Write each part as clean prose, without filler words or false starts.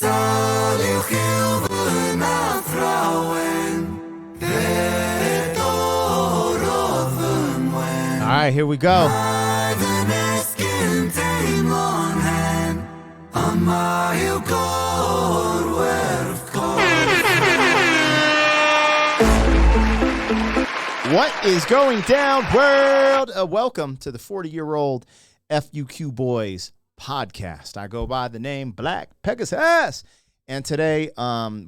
All right, here we go. What is going down, world? Welcome to the 40-year-old FUQ Boyz podcast. I go by the name Black Pegasus. And today,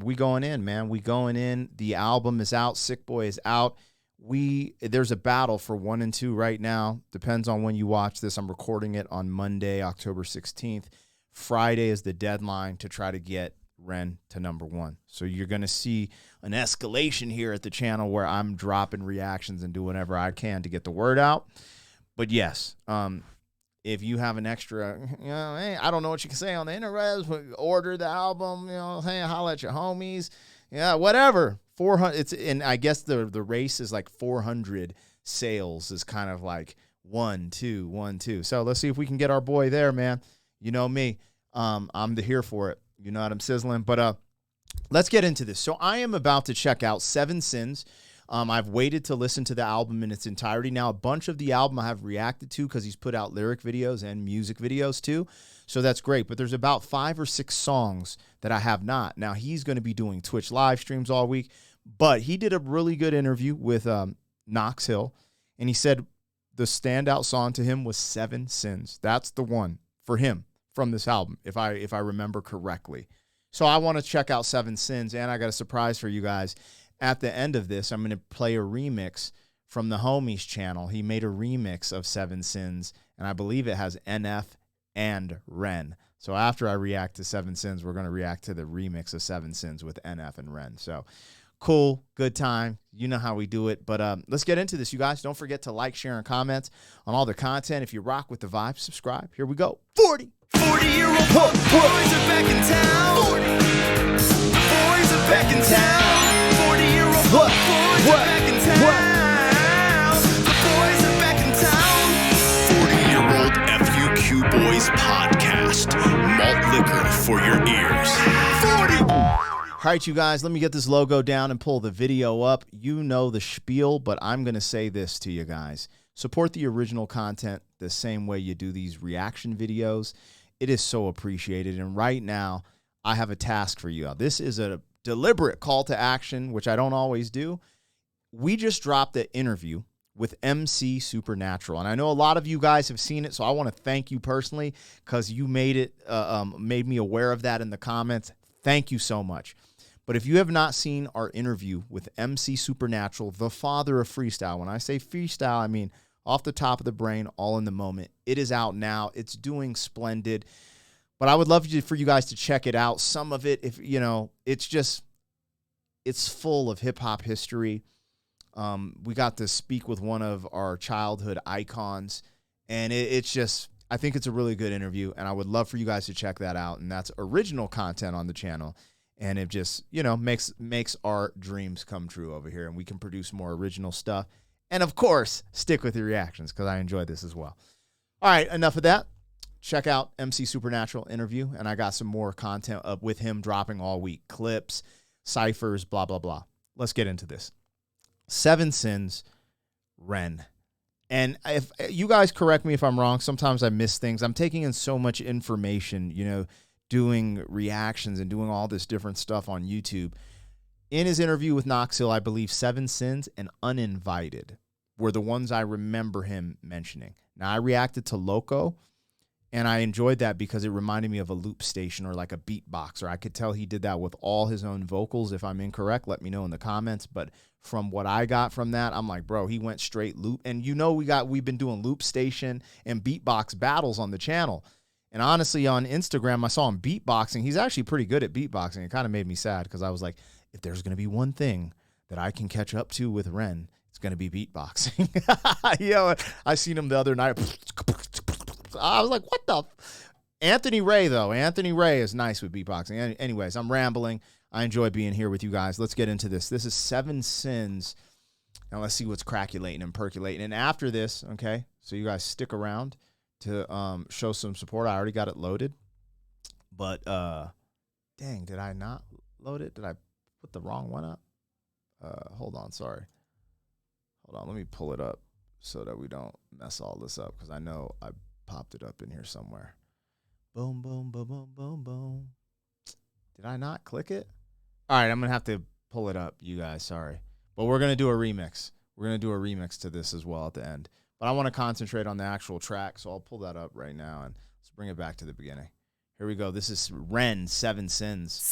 we going in, man. We going in. The album is out. Sick Boy is out. There's a battle for 1 and 2 right now. Depends on when you watch this. I'm recording it on Monday, October 16th. Friday is the deadline to try to get REN to number 1. So you're going to see an escalation here at the channel where I'm dropping reactions and doing whatever I can to get the word out. But yes, if you have an extra, hey, I don't know what you can say on the internet, order the album, hey, holla at your homies. Yeah, whatever. 400. And I guess the race is like 400 sales is kind of like 1, 2, 1, 2. So let's see if we can get our boy there, man. You know me. I'm here for it. You know what I'm sizzling. But let's get into this. So I am about to check out 7 Sins. I've waited to listen to the album in its entirety. Now, a bunch of the album I have reacted to because he's put out lyric videos and music videos too. So that's great. But there's about 5 or 6 songs that I have not. Now, he's going to be doing Twitch live streams all week. But he did a really good interview with Knox Hill. And he said the standout song to him was 7 Sins. That's the one for him from this album, if I remember correctly. So I want to check out 7 Sins. And I got a surprise for you guys. At the end of this, I'm going to play a remix from the Homies channel. He made a remix of 7 Sins. And I believe it has NF and REN. So after I react to 7 Sins, we're going to react to the remix of 7 Sins with NF and REN. So cool, good time. You know how we do it. But let's get into this, you guys. Don't forget to like, share, and comment on all the content. If you rock with the vibe, subscribe. Here we go. 40-year-old boys are back in town. 40. The boys are back in town. 40-year-old boys are back in town. The boys are back in town. 40-year-old FUQ Boyz podcast. Malt liquor for your ears. 40. All right, you guys, let me get this logo down and pull the video up. You know the spiel, but I'm going to say this to you guys. Support the original content the same way you do these reaction videos. It is so appreciated. And right now, I have a task for you. This is a deliberate call to action, which I don't always do. We just dropped the interview with MC Supernatural. And I know a lot of you guys have seen it, so I want to thank you personally because you made me aware of that in the comments. Thank you so much. But if you have not seen our interview with MC Supernatural, the father of freestyle, when I say freestyle, I mean off the top of the brain, all in the moment. It is out now. It's doing splendid. But I would love for you guys to check it out. Some of it, if it's full of hip-hop history. We got to speak with one of our childhood icons. And I think it's a really good interview. And I would love for you guys to check that out. And that's original content on the channel. And it just, makes our dreams come true over here. And we can produce more original stuff. And, of course, stick with your reactions because I enjoy this as well. All right, enough of that. Check out MC Supernatural interview. And I got some more content up with him dropping all week. Clips, ciphers, blah, blah, blah. Let's get into this. 7 Sins, REN. And if you guys correct me if I'm wrong. Sometimes I miss things. I'm taking in so much information, doing reactions and doing all this different stuff on YouTube. In his interview with Knox Hill, I believe 7 Sins and Uninvited were the ones I remember him mentioning. Now, I reacted to Loco, and I enjoyed that because it reminded me of a loop station or like a beatboxer. I could tell he did that with all his own vocals. If I'm incorrect, let me know in the comments. But from what I got from that, I'm like, bro, he went straight loop. And we've been doing loop station and beatbox battles on the channel. And honestly, on Instagram, I saw him beatboxing. He's actually pretty good at beatboxing. It kind of made me sad because I was like, if there's going to be one thing that I can catch up to with REN, it's going to be beatboxing. I seen him the other night. I was like, what the? Anthony Ray, though. Anthony Ray is nice with beatboxing. Anyways, I'm rambling. I enjoy being here with you guys. Let's get into this. This is 7 Sins. Now let's see what's craculating and percolating. And after this, okay, so you guys stick around to show some support. I already got it loaded. But Dang, did I not load it? Did I put the wrong one up? Hold on, sorry. Hold on, let me pull it up so that we don't mess all this up, because I know I popped it up in here somewhere. Boom, boom, boom, boom, boom, boom. Did I not click it? All right, I'm going to have to pull it up, you guys, sorry. But we're going to do a remix. We're going to do a remix to this as well at the end. But I want to concentrate on the actual track, so I'll pull that up right now, and let's bring it back to the beginning. Here we go. This is REN, Seven Sins.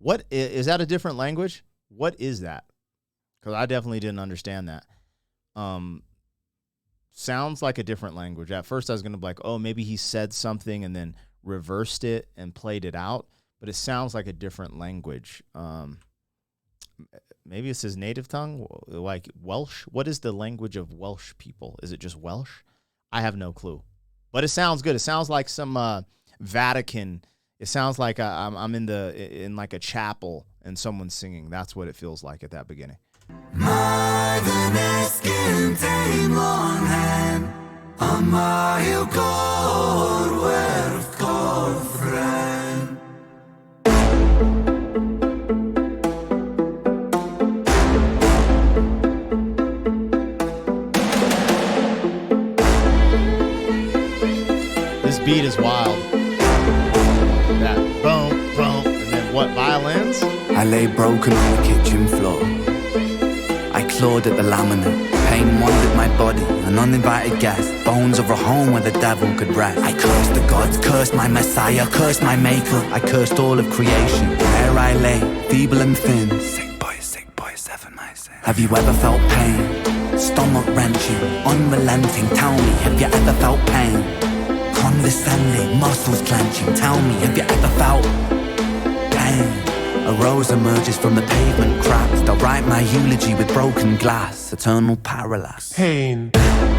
What is that? A different language? What is that? Because I definitely didn't understand that. Sounds like a different language. At first I was going to be like, oh, maybe he said something and then reversed it and played it out. But it sounds like a different language. Maybe it's his native tongue, like Welsh. What is the language of Welsh people? Is it just Welsh? I have no clue. But it sounds good. It sounds like some Vatican. It sounds like I'm in like a chapel and someone's singing. That's what it feels like at that beginning. This beat is wild. That boom, boom, and then what, violins? I lay broken on the kitchen floor. I clawed at the laminate. Pain wandered my body, an uninvited guest. Bones of a home where the devil could rest. I cursed the gods, cursed my messiah, cursed my maker. I cursed all of creation. There I lay, feeble and thin. Sick boy, seven my sin. Have you ever felt pain? Stomach wrenching, unrelenting. Tell me, have you ever felt pain? Condescending, muscles clenching. Tell me, have you ever felt pain? A rose emerges from the pavement cracks. They'll write my eulogy with broken glass. Eternal parallax. Pain.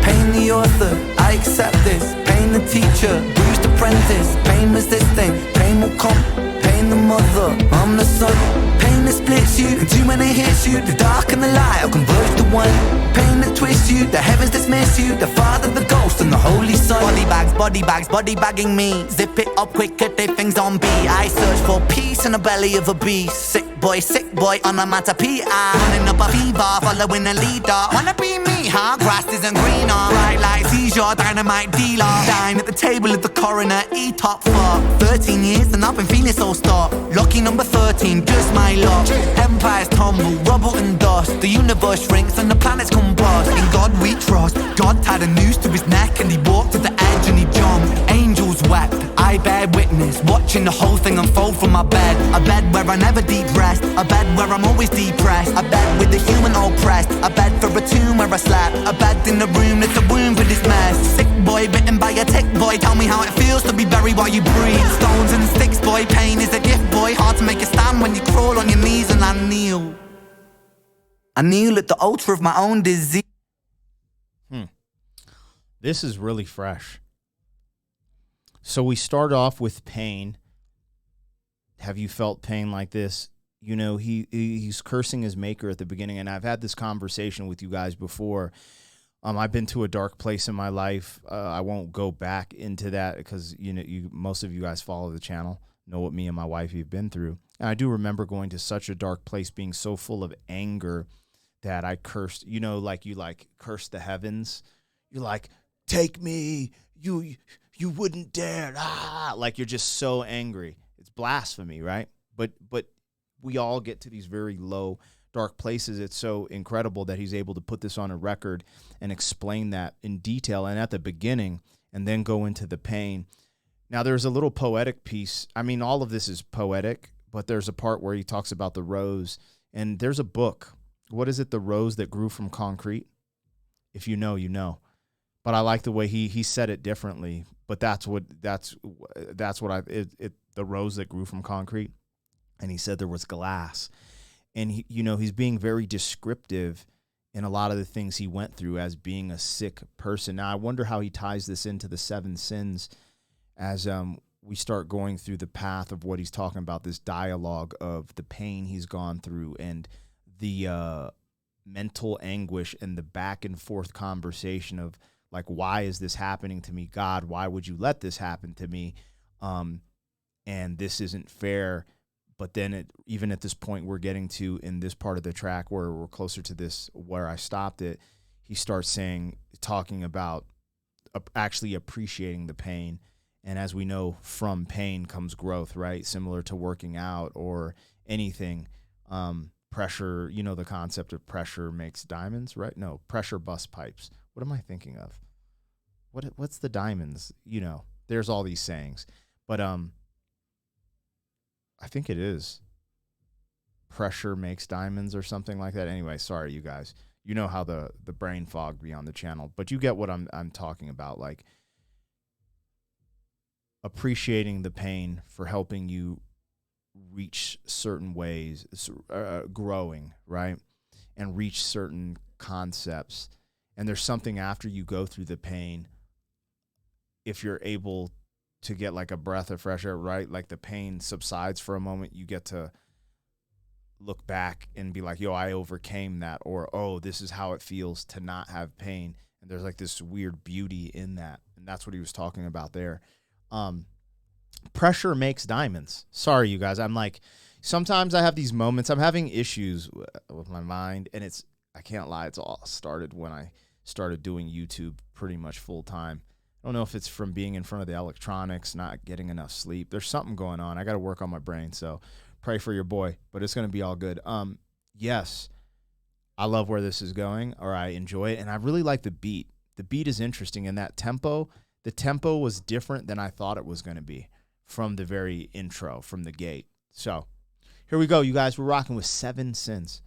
Pain the author, I accept this. Pain the teacher, bruised apprentice. Pain resisting, pain will come. Pain the mother, I'm the son. Pain that splits you, and too many hits you. The dark and the light will converge to one. Pain that twists you, the heavens dismiss you. The Father, the Ghost, and the Holy Son. Body bagging me. Zip it up quick, get their things on B. I search for peace in the belly of a beast. Sick boy, on a matapia. Running up a fever, following a leader. Wanna be me, huh? Grass isn't greener. Bright light seizure, dynamite dealer. Dine at the table of the coroner, E-top for 13 years and I've been feeling so stuck. Lucky number 13, just my luck. Empires tumble, rubble and dust. The universe shrinks and the planets combust. In God we trust. God tied a noose to his neck and he walked to the edge and he jumped. Angels wept, I bear witness, watching the whole thing unfold from my bed. A bed where I never deep rest, a bed where I'm always depressed, a bed with the human oppressed, a bed for a tomb where I slept, a bed in the room that's a womb for this mess. Sick boy bitten by a tick boy, tell me how it feels to be buried while you breathe. Stones and sticks boy, pain is a gift boy, hard to make a stand when you crawl on your knees and I kneel. I kneel at the altar of my own disease. This is really fresh. So we start off with pain. Have you felt pain like this? You know, he's cursing his maker at the beginning, and I've had this conversation with you guys before. I've been to a dark place in my life. I won't go back into that because most of you guys follow the channel, know what me and my wife have been through. And I do remember going to such a dark place, being so full of anger that I cursed. You know, like you curse the heavens. You're like, take me, you wouldn't dare, like you're just so angry. It's blasphemy, right? But we all get to these very low, dark places. It's so incredible that he's able to put this on a record and explain that in detail and at the beginning and then go into the pain. Now, there's a little poetic piece. I mean, all of this is poetic, but there's a part where he talks about the rose, and there's a book. What is it? The rose that grew from concrete? If you know, you know. But I like the way he said it differently. But that's what the rose that grew from concrete. And he said there was glass. And he's being very descriptive in a lot of the things he went through as being a sick person. Now I wonder how he ties this into the 7 sins as we start going through the path of what he's talking about, this dialogue of the pain he's gone through and the mental anguish and the back and forth conversation of like, why is this happening to me? God, why would you let this happen to me? And this isn't fair. But then even at this point we're getting to in this part of the track where we're closer to this, where I stopped it, he starts talking about actually appreciating the pain. And as we know, from pain comes growth, right? Similar to working out or anything. Pressure, the concept of pressure makes diamonds, right? No, pressure busts pipes. What am I thinking of? What's the diamonds? There's all these sayings. But I think it is pressure makes diamonds or something like that. Anyway, sorry, you guys. You know how the brain fog be on the channel, but you get what I'm talking about. Like appreciating the pain for helping you reach certain ways, growing, right? And reach certain concepts. And there's something after you go through the pain, if you're able to get like a breath of fresh air, right? Like the pain subsides for a moment. You get to look back and be like, yo, I overcame that. Or, oh, this is how it feels to not have pain. And there's like this weird beauty in that. And that's what he was talking about there. Pressure makes diamonds. Sorry, you guys. I'm like, sometimes I have these moments. I'm having issues with my mind. And I can't lie. It's all started when I started doing YouTube pretty much full time. I don't know if it's from being in front of the electronics, not getting enough sleep. There's something going on. I got to work on my brain, so pray for your boy, but it's going to be all good. Yes, I love where this is going, or I enjoy it, and I really like the beat. The beat is interesting, and that tempo, the tempo was different than I thought it was going to be from the very intro, from the gate. So here we go, you guys. We're rocking with 7 Sins.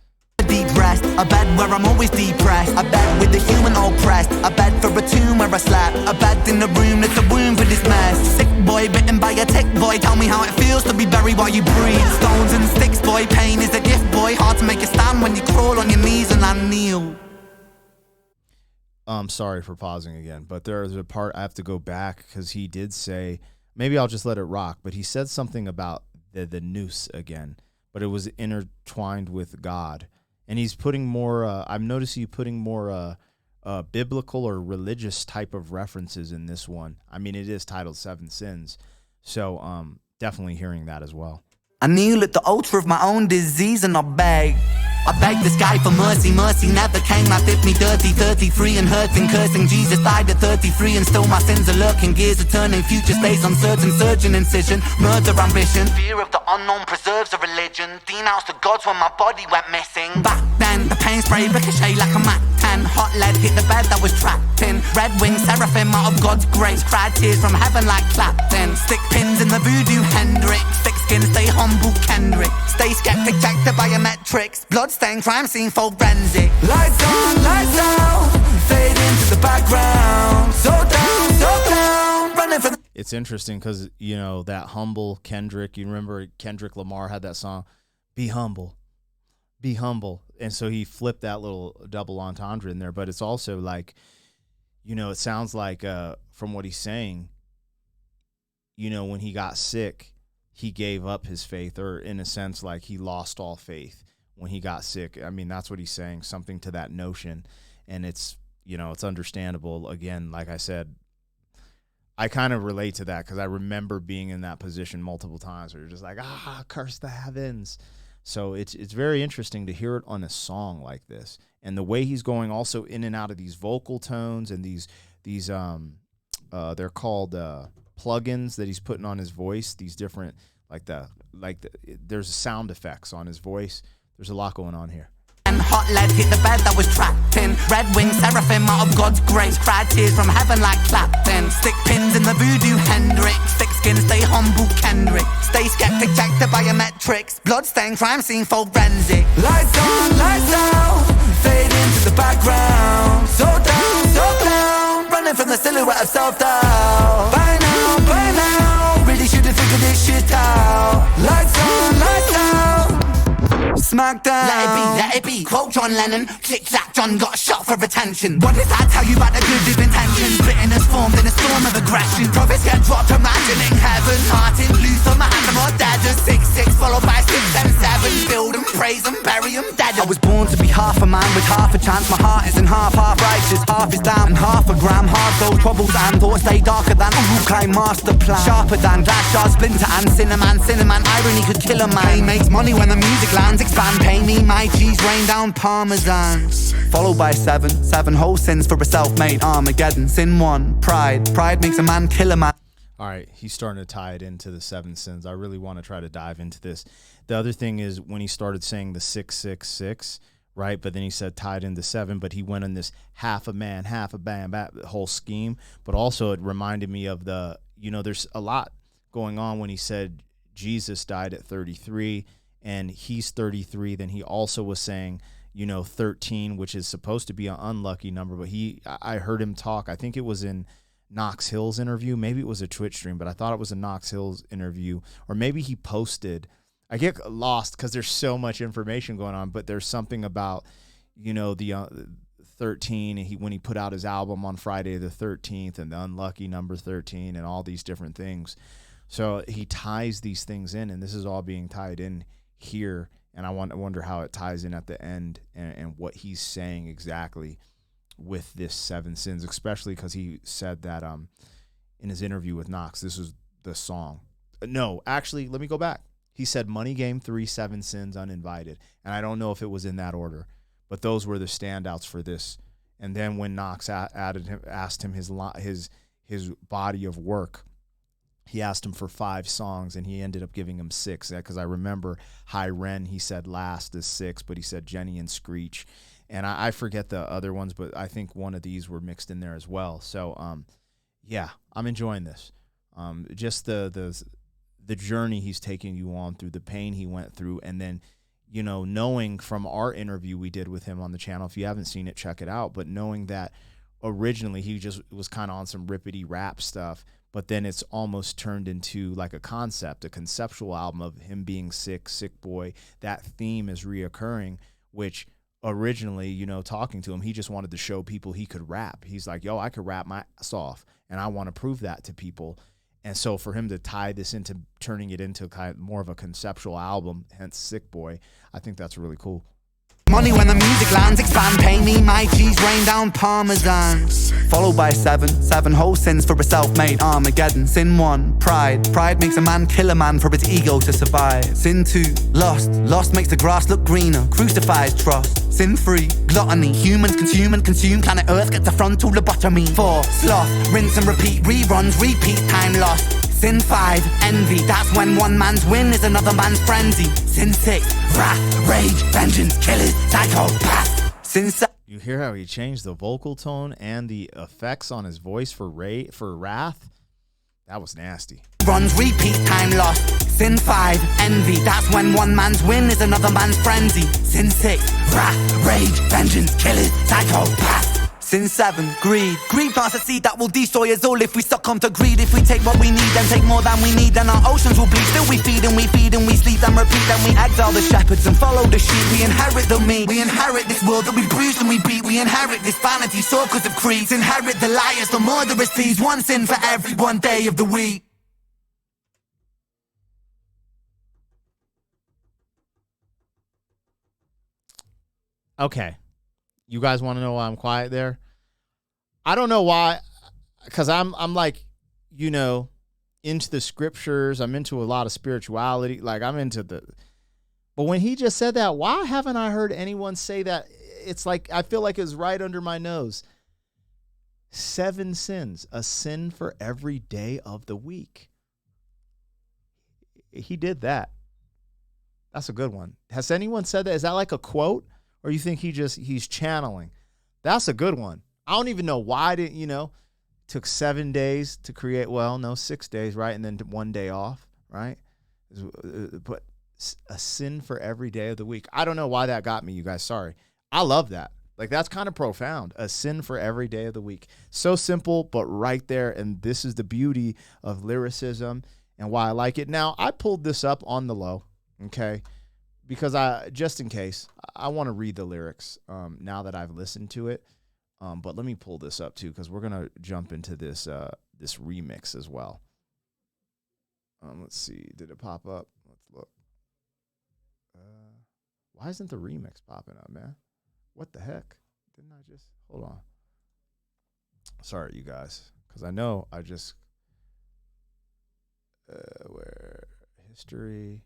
Deep rest, a bed where I'm always depressed, a bed with the human oppressed, a bed for a tomb where I slept, a bed in the room that's a womb for this mess. Sick boy bitten by a tick boy, tell me how it feels to be buried while you breathe. Stones and sticks boy, pain is a gift boy, hard to make a stand when you crawl on your knees and I kneel. Sorry for pausing again, but there's a part I have to go back because he did say, maybe I'll just let it rock, but he said something about the noose again, but it was intertwined with God. And he's putting more, I've noticed you putting more biblical or religious type of references in this one. I mean, it is titled 7 Sins. So definitely hearing that as well. I kneel at the altar of my own disease and I beg the sky for mercy, mercy never came. I dipped me dirty, 33 and hurting, cursing. Jesus died at 33 and still my sins are lurking. Gears are turning, future stays uncertain, surgeon incision, murder ambition. Fear of the unknown preserves a religion. Denounced the gods when my body went missing. Back then, the pain spray ricochet like a Mac 10. Hot lead hit the bed that was trapped in. Red wings, seraphim out of God's grace. Cried tears from heaven like Clapton. Stick pins in the voodoo Hendrix. Thick skin, stay humble Kendrick. Stay skeptic, check the biometrics. Bloodstained crime scene forensic. Lights on, lights out. Fade into the background. So down, running for the... It's interesting because, that humble Kendrick, you remember Kendrick Lamar had that song, Be Humble. Be humble. And so he flipped that little double entendre in there. But it's also like, it sounds like from what he's saying, when he got sick, he gave up his faith, or in a sense, like he lost all faith when he got sick. I mean, that's what he's saying, something to that notion. And it's, it's understandable. Again, like I said, I kind of relate to that because I remember being in that position multiple times where you're just like, curse the heavens. So it's very interesting to hear it on a song like this. And the way he's going also in and out of these vocal tones and these they're called plugins that he's putting on his voice, these different there's sound effects on his voice. There's a lot going on here. And hot lead hit the bed that was trapped in. Red wings, seraphim out of God's grace. Cried tears from heaven like Clapton. Stick pins in the voodoo Hendrix. Thick skin, stay humble Kendrick. Stay skeptic, check the biometrics. Bloodstained crime scene forensic. Lights on, lights out. Fade into the background. So down, running from the silhouette of self-doubt. By now, really should have figured this shit out. Lights on, lights out. Smackdown. Let it be. Quote John Lennon. Click clack, John got shot for attention. What does that tell you about the good of intentions? Bitterness formed in a storm of aggression. Prophets get dropped, imagining heaven. Martin Luther, Muhammad, or Dada. 6-6 followed by 6-7-7. Build 'em, praise 'em, bury 'em, dead 'em. I was born to be half a man with half a chance. My heart isn't half righteous, half is damn, and half a gram. Hard those troubles and thoughts stay darker than a Wu-Kai master plan. Sharper than glass shards, splinter and cinnamon. Irony could kill a man. Pain makes money when the music lands. Expand, pay me my cheese, rain down parmesan. Followed by seven whole sins for a self-made Armageddon. Sin 1, pride makes a man kill a man. All right, he's starting to tie it into the 7 sins. I really want to try to dive into this. The other thing is when he started saying the 666, right? But then he said tied into 7, but he went on this half a man, half a bam, whole scheme. But also it reminded me of the, there's a lot going on when he said Jesus died at 33 and he's 33. Then he also was saying, 13, which is supposed to be an unlucky number. But I heard him talk. I think it was in Knox Hill's interview. Maybe it was a Twitch stream, but I thought it was a Knox Hill's interview. Or maybe he posted. I get lost because there's so much information going on, but there's something about, the 13, and when he put out his album on Friday the 13th and the unlucky number 13 and all these different things. So he ties these things in, and this is all being tied in here, and I wonder how it ties in at the end and what he's saying exactly with this 7 sins, especially because he said that in his interview with Knox, this was the song. No, actually, let me go back. He said Money Game 3, 7 Sins, Uninvited. And I don't know if it was in that order, but those were the standouts for this. And then when Knox asked him his body of work, he asked him for 5 songs, and he ended up giving him 6. Because I remember High Ren, he said last is 6, but he said Jenny and Screech. And I forget the other ones, but I think one of these were mixed in there as well. So, yeah, I'm enjoying this. Just the journey he's taking you on through, the pain he went through, and then, knowing from our interview we did with him on the channel, if you haven't seen it, check it out, but knowing that originally he just was kind of on some rippity rap stuff, but then it's almost turned into like a conceptual album of him being sick boy. That theme is reoccurring, which originally, talking to him, he just wanted to show people he could rap. He's like, yo, I could rap my ass off, and I want to prove that to people. And so for him to tie this into turning it into kind of more of a conceptual album, hence Sick Boy, I think that's really cool. Money when the music lands, expand, pay me my cheese, rain down parmesan. Followed by seven whole sins for a self-made Armageddon. Sin 1, pride makes a man kill a man for his ego to survive. Sin 2, lust makes the grass look greener, crucifies trust. Sin 3, gluttony, humans consume and consume, planet Earth gets a frontal lobotomy. 4, sloth, rinse and repeat, reruns, repeat, time lost. Sin 5, envy, that's when one man's win is another man's frenzy. Sin 6, wrath, rage, vengeance, killers, psychopath. Sin 7. You hear how he changed the vocal tone and the effects on his voice for wrath? That was nasty. Runs, repeat, time lost. Sin 5, envy, that's when one man's win is another man's frenzy. Sin 6, wrath, rage, vengeance, killers, psychopath. Sin 7, greed plants a seed that will destroy us all if we succumb to greed. If we take what we need, then take more than we need, then our oceans will bleed. Still we feed and we sleep and repeat. Then we exile the shepherds and follow the sheep. We inherit the meat, we inherit this world that we bruised and we beat. We inherit this vanity, circles of creeds. Inherit the liars, the murderous thieves. One sin for every one day of the week. Okay. You guys want to know why I'm quiet there? I don't know why, because I'm like, into the scriptures. I'm into a lot of spirituality. Like I'm into but when he just said that, why haven't I heard anyone say that? It's like, I feel like it's right under my nose. 7 sins, a sin for every day of the week. He did that. That's a good one. Has anyone said that? Is that like a quote? Or you think he's channeling? That's a good one. I don't even know why took 7 days to create. Well, no, 6 days, right? And then 1 day off, right? But a sin for every day of the week. I don't know why that got me, you guys. Sorry. I love that. Like, that's kind of profound. A sin for every day of the week. So simple, but right there. And this is the beauty of lyricism and why I like it. Now, I pulled this up on the low, okay? because just in case, I want to read the lyrics now that I've listened to it. But let me pull this up too, because we're gonna jump into this this remix as well. Let's see, did it pop up? Let's look. Why isn't the remix popping up, man? What the heck? Didn't I just hold on? Sorry, you guys, because I know I just where history.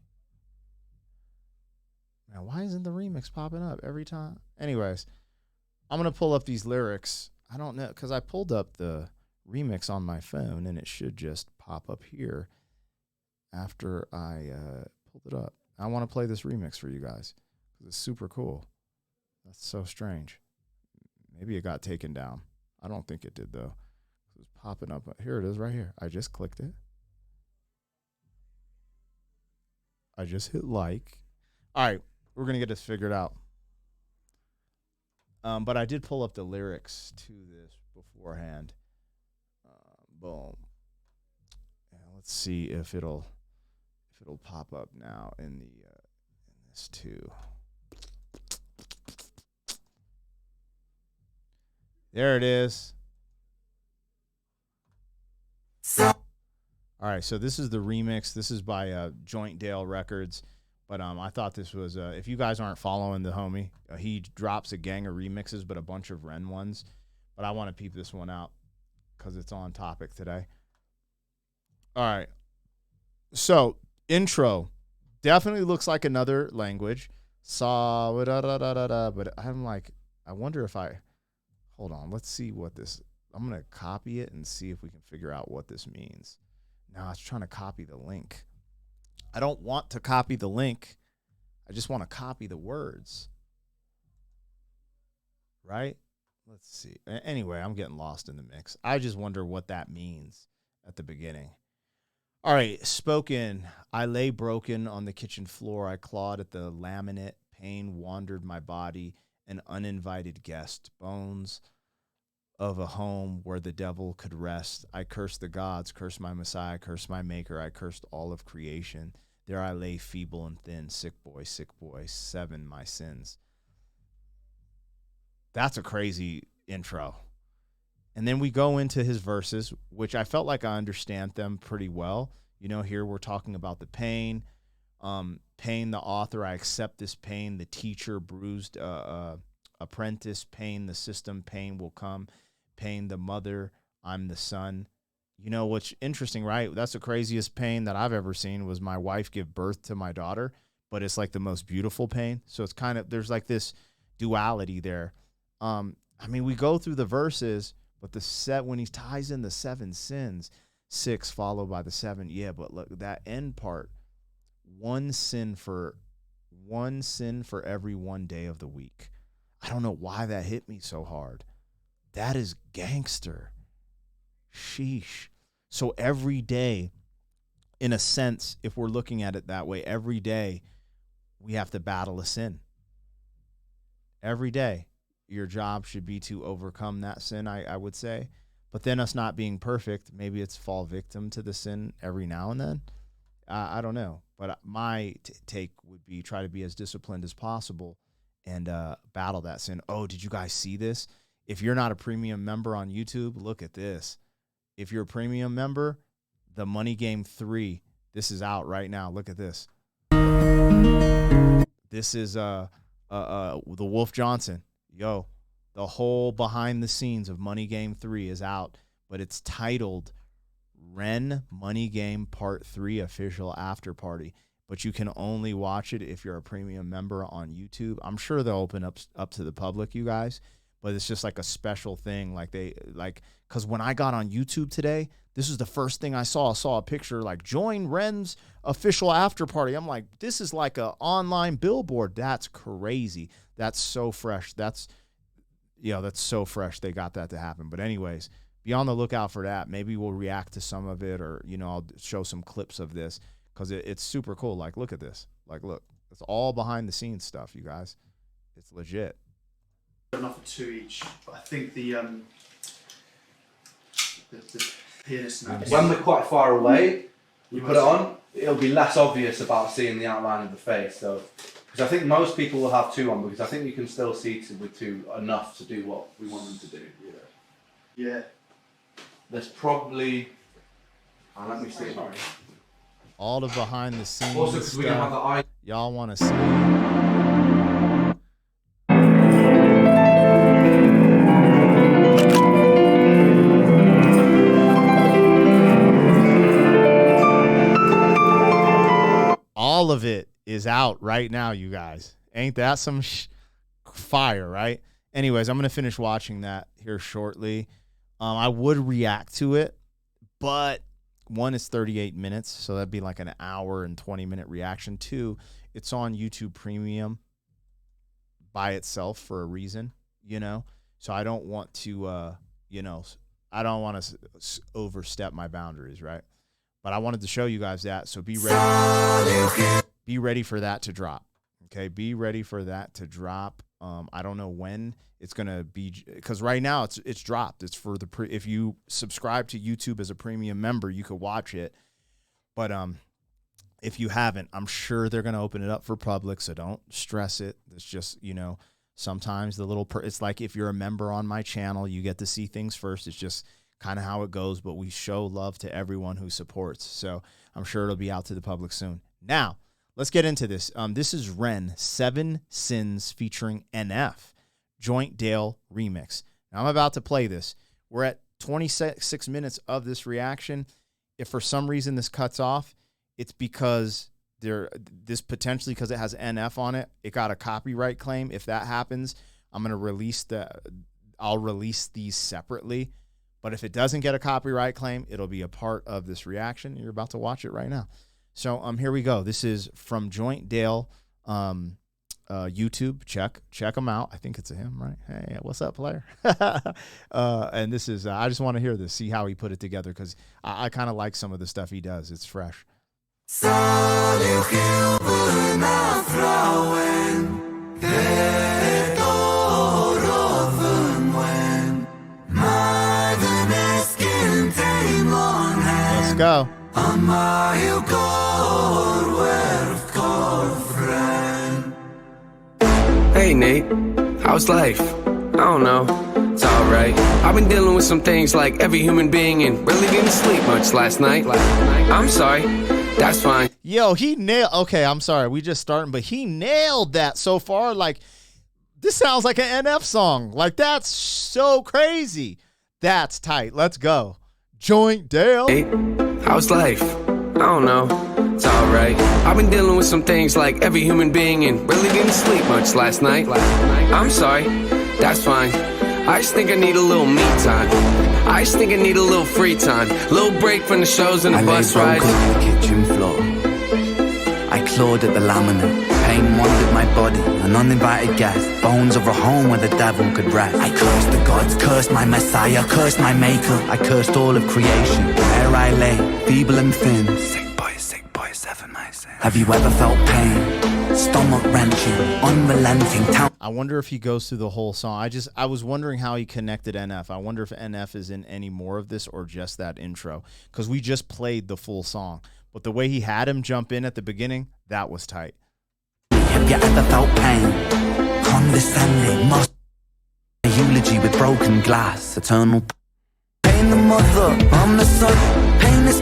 Man, why isn't the remix popping up every time? Anyways, I'm going to pull up these lyrics. I don't know, because I pulled up the remix on my phone, and it should just pop up here after I pulled it up. I want to play this remix for you guys, because it's super cool. That's so strange. Maybe it got taken down. I don't think it did, though. It was popping up. Here it is right here. I just clicked it. I just hit like. All right, we're going to get this figured out. But I did pull up the lyrics to this beforehand. Boom. And let's see if it'll pop up now in the in this too. There it is. All right, so this is the remix. This is by Joint Dale Records. But I thought this was, if you guys aren't following the homie, he drops a gang of remixes, but a bunch of REN ones. But I want to peep this one out because it's on topic today. All right. So, intro. Definitely looks like another language. But I'm like, I wonder if hold on. Let's see what this, I'm going to copy it and see if we can figure out what this means. Now, I was trying to copy the link. I don't want to copy the link. I just want to copy the words. Right? Let's see. Anyway, I'm getting lost in the mix. I just wonder what that means at the beginning. All right. Spoken. I lay broken on the kitchen floor. I clawed at the laminate. Pain wandered my body. An uninvited guest. Bones of a home where the devil could rest. I cursed the gods, cursed my Messiah, cursed my maker. I cursed all of creation. There I lay feeble and thin, sick boy, 7 my sins. That's a crazy intro. And then we go into his verses, which I felt like I understand them pretty well. You know, here we're talking about the pain. Pain, the author, I accept this pain. The teacher, bruised apprentice, pain, the system, pain will come. Pain, the mother, I'm the son. You know what's interesting, right? That's the craziest pain that I've ever seen was my wife give birth to my daughter, but it's like the most beautiful pain. So it's kind of, there's like this duality there. I mean, we go through the verses, but when he ties in the 7 sins, 6 followed by the 7. Yeah, but look, that end part, one sin for every one day of the week. I don't know why that hit me so hard. That is gangster. Sheesh. So every day, in a sense, if we're looking at it that way, every day we have to battle a sin. Every day, your job should be to overcome that sin, I would say. But then us not being perfect, maybe it's fall victim to the sin every now and then. I don't know. But my take would be try to be as disciplined as possible and battle that sin. Oh, did you guys see this? If you're not a premium member on YouTube, look at this. If you're a premium member, the Money Game 3, this is out right now. Look at this. This is the Wolf Johnson. Yo, the whole behind the scenes of Money Game 3 is out, but it's titled REN Money Game Part 3 Official After Party. But you can only watch it if you're a premium member on YouTube. I'm sure they'll open up to the public, you guys. But it's just like a special thing. Because when I got on YouTube today, this is the first thing I saw. I saw a picture like join REN's official after party. I'm like, this is like an online billboard. That's crazy. That's so fresh. That's so fresh. They got that to happen. But anyways, be on the lookout for that. Maybe we'll react to some of it, or I'll show some clips of this because it's super cool. Like, look at this. Like, look, it's all behind the scenes stuff, you guys. It's legit. Enough for 2 each, but I think the pianist knows. When we're quite far away, you put it on, it'll be less obvious about seeing the outline of the face. So, Because I think most people will have 2 on, because I think you can still see with 2 enough to do what we want them to do. Yeah. There's probably. Let me see. Sorry. All the behind the scenes Also, because we're gonna have the eye. y'all want to see. All of it is out right now, you guys. Ain't that some fire, right? Anyways, I'm going to finish watching that here shortly. I would react to it, but 1, it's 38 minutes, so that'd be like an hour and 20-minute reaction. 2, it's on YouTube Premium by itself for a reason, you know? So I don't want to, you know, I don't want to overstep my boundaries, right? But I wanted to show you guys that, so be ready. Be ready for that to drop. Okay, be ready for that to drop. I don't know when it's gonna be, because right now it's dropped. It's for the if you subscribe to YouTube as a premium member, you could watch it. But if you haven't, I'm sure they're gonna open it up for public. So don't stress it. It's just, you know, sometimes the little it's like if you're a member on my channel, you get to see things first. It's just kind of how it goes. But we show love to everyone who supports. So I'm sure it'll be out to the public soon. Now, let's get into this. This is REN, 7 Sins featuring NF, Joint Dale remix. Now, I'm about to play this. We're at 26 minutes of this reaction. If for some reason this cuts off, it's because potentially because it has NF on it, it got a copyright claim. If that happens, I'm going to I'll release these separately. But if it doesn't get a copyright claim, it'll be a part of this reaction. You're about to watch it right now. So here we go. This is from Joint Dale YouTube. Check him out. I think it's a him, right? Hey, what's up, player? And this is I just want to hear this, see how he put it together, because I kind of like some of the stuff he does. It's fresh. Let's go. Hey Nate, how's life? I don't know, it's alright. I've been dealing with some things like every human being and really didn't sleep much last night. I'm sorry, that's fine. Yo, he nailed, okay, I'm sorry, we just starting, but he nailed that so far. Like, this sounds like an NF song. Like, that's so crazy. That's tight. Let's go. Joint Dale. Hey, how's life? I don't know, it's alright. I've been dealing with some things like every human being and really didn't sleep much last night. I'm sorry, that's fine. I just think I need a little me time. I just think I need a little free time. Little break from the shows and the bus rides. I lay broken on the kitchen floor. I clawed at the laminate. Pain wandered my body, an uninvited guest. Bones of a home where the devil could rest. I cursed the gods, cursed my messiah, cursed my maker. I cursed all of creation. There I lay, feeble and thin. Sick boy, 7 my sin. Have you ever felt pain? Stomach wrenching, unrelenting. I wonder if he goes through the whole song. I was wondering how he connected NF. I wonder if NF is in any more of this or just that intro, because we just played the full song. But the way he had him jump in at the beginning, that was tight. Have you ever felt pain? Condescending, most a eulogy with broken glass, eternal pain. The mother, I'm the son. Pain is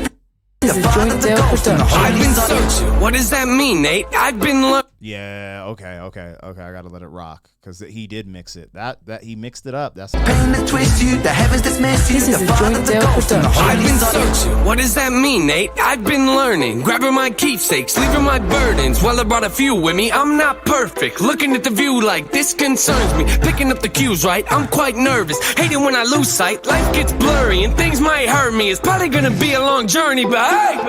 This is Joint Dale production. I've been searching. What does that mean, Nate? I've been Yeah, okay. I gotta let it rock, because he did mix it. That he mixed it up. That's pain that twists you, the heavens dismiss you. This is a Joint Dale production. I've been searching. What does that mean, Nate? I've been learning. Grabbing my keepsakes, leaving my burdens. Well, I brought a few with me. I'm not perfect. Looking at the view like this concerns me. Picking up the cues, right? I'm quite nervous. Hating when I lose sight. Life gets blurry and things might hurt me. It's probably gonna be a long journey, but hey,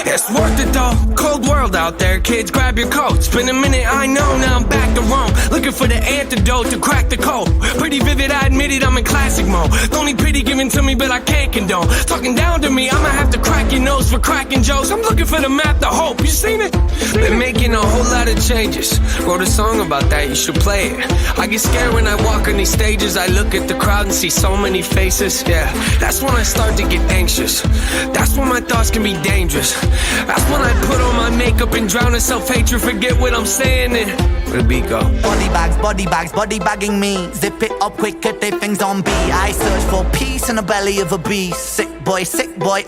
it's worth it though. Cold world out there, kids. Grab your coats. Been a minute, I know. Now I'm back to Rome. Looking for the antidote to crack the code. Pretty vivid, I admit it, I'm in classic mode. The only pity given to me, but I can't condone. Talking down to me, I'ma have to crack your nose for cracking jokes. I'm looking for the map to hope. You seen it? Been making a whole lot of changes. Wrote a song about that, you should play it. I get scared when I walk on these stages. I look at the crowd and see so many faces. Yeah, that's when I start to get anxious. That's when my thoughts can be dangerous. That's when I put on my makeup and drown in self-hatred. Forget what I'm saying. saying it. Where the beat go? Body bagging me. Zip it up quick, get their things on beat. I search for peace in the belly of a beast. Sick boy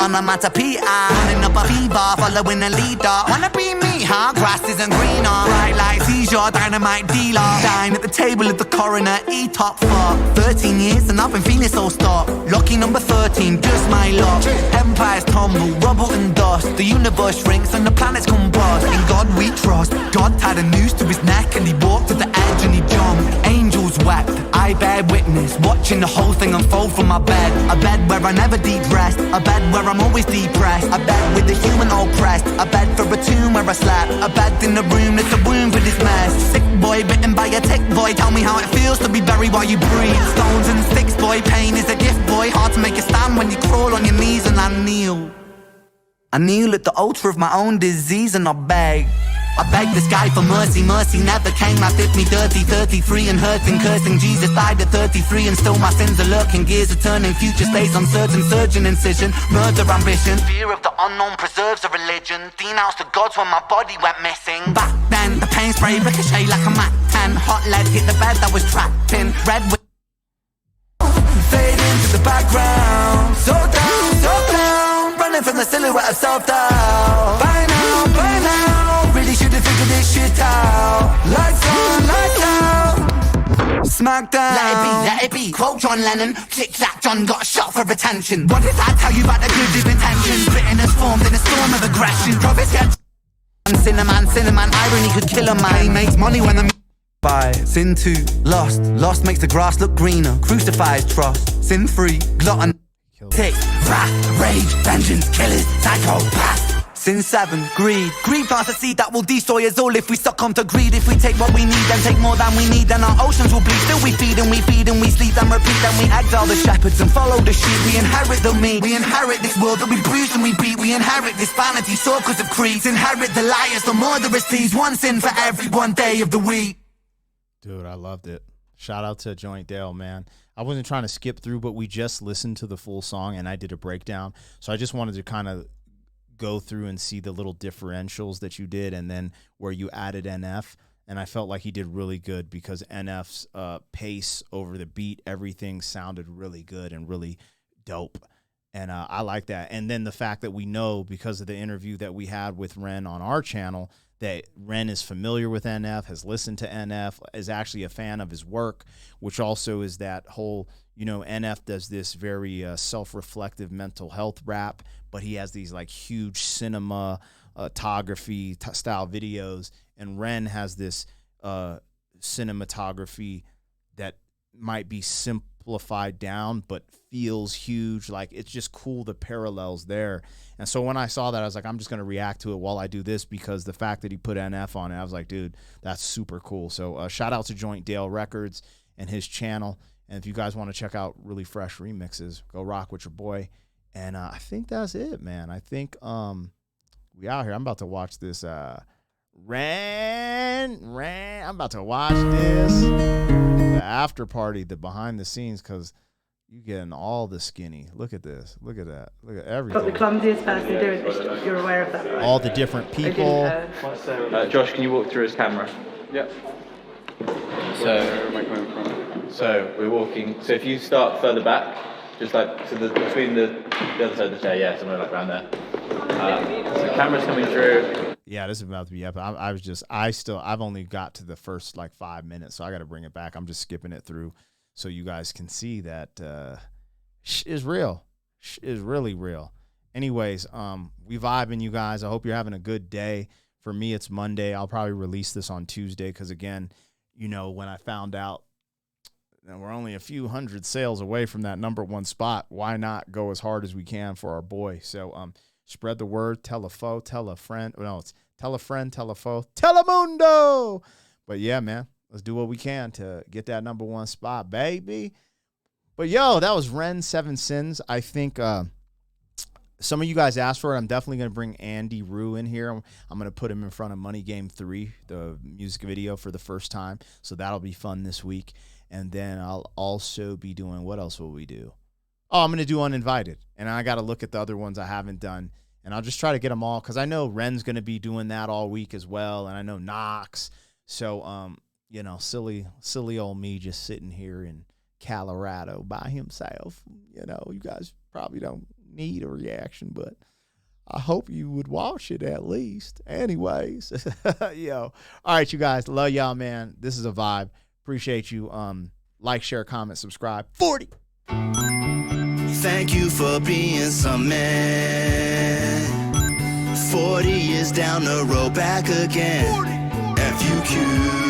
on a matter PI. Running up a fever, following a leader. Wanna be me, huh? Grass isn't greener. Bright lights, he's your dynamite dealer. Dine at the table of the coroner, E-top for 13 years and I've been feeling so stuck. Lucky number 13, just my luck. Empires tumble, rubble and dust. The universe shrinks and the planets combust. In God we trust. God tied a noose to his neck and he walked to the edge and he jumped. Angels wept, I bear witness, watching the whole thing unfold from my bed. A bed where I never deep rest, a bed where I'm always depressed. A bed with the human oppressed, a bed for a tomb where I slept. A bed in the room that's a womb for this mess. Sick boy bitten by a tick boy, tell me how it feels to be buried while you breathe. Stones and sticks boy, pain is a gift boy. Hard to make a stand when you crawl on your knees and I kneel. I kneel at the altar of my own disease and I beg the sky for mercy, mercy never came. I dipped me dirty, 33 and hurting, cursing. Jesus died at 33 and still my sins are lurking. Gears are turning, future stays uncertain. Surgeon incision, murder ambition. Fear of the unknown preserves a religion. Denounced the gods when my body went missing. Back then, the pain spray ricochet like a Mac 10. Hot lead hit the bed that was trapped in. Red fade into the background. So down, running from the silhouette of self-doubt. By now, really should have figured this shit out. Lights on, lights out. Smack down. Let it be. Quote John Lennon. Click-clack, John got shot for attention. What did I tell you about the good intentions? Bitterness formed in a storm of aggression. Prophets get cinnamon, irony could kill a man. He makes money when the buys into lost makes the grass look greener. Crucifies trust, sin free, glutton, tick, wrath, rage, vengeance, killers, psychopath. Sin 7, greed plants a seed that will destroy us all if we succumb to greed. If we take what we need, then take more than we need, then our oceans will bleed. Still we feed and we sleep and repeat, then we exile the shepherds and follow the sheep. We inherit the meat, we inherit this world that we bruise and we beat. We inherit this vanity, circles of creeds. Inherit the liars, the murderous thieves. One sin for every one day of the week. Dude, I loved it. Shout out to Joint Dale, man. I wasn't trying to skip through, but we just listened to the full song and I did a breakdown. So I just wanted to kind of go through and see the little differentials that you did and then where you added NF. And I felt like he did really good because NF's pace over the beat, everything sounded really good and really dope. And I like that. And then the fact that we know because of the interview that we had with Ren on our channel that Ren is familiar with NF, has listened to NF, is actually a fan of his work, which also is that whole, you know, NF does this very self-reflective mental health rap, but he has these like huge cinematography style videos, and Ren has this cinematography that might be simplified down but feels huge. Like, it's just cool, the parallels there. And so when I saw that, I was like, I'm just going to react to it while I do this, because the fact that he put NF on it, I was like, dude, that's super cool. So shout out to Joint Dale Records and his channel. And if you guys want to check out really fresh remixes, go rock with your boy. And I think that's it, man. I think we out here. I'm about to watch this Ren. I'm about to watch this, the after party, the behind the scenes, because you getting all the skinny. Look at this. Look at that. Look at everything. But the clumsiest person doing this, you're aware of that, right? All the different people. Josh, can you walk through his camera? Yep. So we're walking. So if you start further back, just like to between the other side of the chair, yeah, somewhere like around there. So camera's coming through. Yeah, this is about to be epic. I've only got to the first like 5 minutes, so I got to bring it back. I'm just skipping it through so you guys can see that is real. Is really real. Anyways, we vibing, you guys. I hope you're having a good day. For me, it's Monday. I'll probably release this on Tuesday because, again, you know, when I found out that we're only a few hundred sales away from that #1 spot, why not go as hard as we can for our boy? So spread the word, tell a foe, tell a friend. No, it's tell a friend, tell a foe, tell a mundo. But yeah, man, let's do what we can to get that #1 spot, baby. But yo, that was Ren 7 Sins. I think some of you guys asked for it. I'm definitely going to bring Andy Rue in here. I'm going to put him in front of Money Game 3, the music video, for the first time. So that'll be fun this week. And then I'll also be doing, what else will we do? Oh, I'm going to do Uninvited. And I got to look at the other ones I haven't done. And I'll just try to get them all, because I know Ren's going to be doing that all week as well. And I know Knox. So, you know, silly old me just sitting here in Colorado by himself. You know, you guys probably don't need a reaction, but I hope you would watch it at least. Anyways, yo. All right, you guys. Love y'all, man. This is a vibe. Appreciate you. Like, share, comment, subscribe. 40. Thank you for being some man. 40 years down the road, back again. FUQ.